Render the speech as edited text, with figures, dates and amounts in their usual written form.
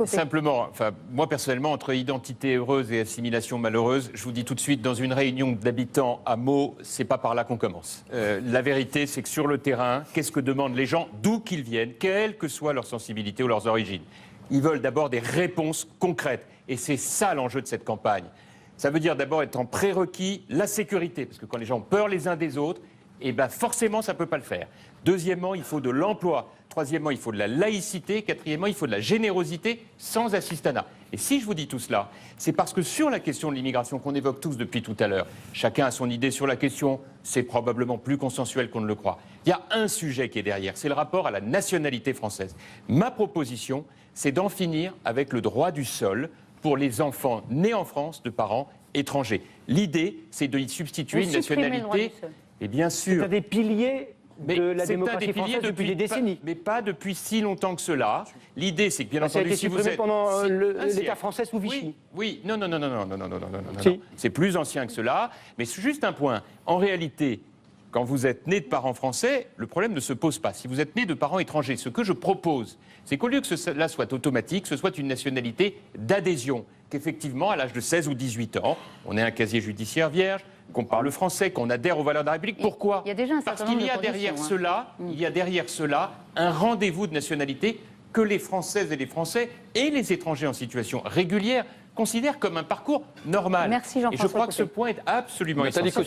Simplement, moi personnellement, entre identité heureuse et assimilation malheureuse, je vous dis tout de suite, dans une réunion d'habitants à Meaux, c'est pas par là qu'on commence. La vérité, c'est que sur le terrain, qu'est-ce que demandent les gens, d'où qu'ils viennent, quelle que soit leur sensibilité ou leurs origines? Ils veulent d'abord des réponses concrètes. Et c'est ça l'enjeu de cette campagne. Ça veut dire d'abord être en prérequis la sécurité, parce que quand les gens ont peur les uns des autres, eh ben forcément, ça ne peut pas le faire. Deuxièmement, il faut de l'emploi. Troisièmement, il faut de la laïcité. Quatrièmement, il faut de la générosité sans assistanat. Et si je vous dis tout cela, c'est parce que sur la question de l'immigration qu'on évoque tous depuis tout à l'heure, chacun a son idée sur la question, c'est probablement plus consensuel qu'on ne le croit. Il y a un sujet qui est derrière, c'est le rapport à la nationalité française. Ma proposition, c'est d'en finir avec le droit du sol pour les enfants nés en France de parents étrangers. L'idée, c'est de y substituer une nationalité. Et bien sûr. C'est un des piliers de la démocratie française depuis des décennies. Mais pas depuis si longtemps que cela. L'idée, c'est que bien entendu, si vous êtes pendant l'État français sous Vichy. Oui, non. C'est plus ancien que cela. Mais c'est juste un point. En réalité, quand vous êtes né de parents français, le problème ne se pose pas. Si vous êtes né de parents étrangers, ce que je propose, c'est qu'au lieu que cela soit automatique, ce soit une nationalité d'adhésion. Qu'effectivement, à l'âge de 16 ou 18 ans, on ait un casier judiciaire vierge, qu'on parle français, qu'on adhère aux valeurs de la République. Pourquoi? Il y a déjà un certain nombre de il y a derrière cela un rendez-vous de nationalité que les Françaises et les Français et les étrangers en situation régulière considèrent comme un parcours normal. Merci Jean-François. Et je crois que ce point est absolument essentiel.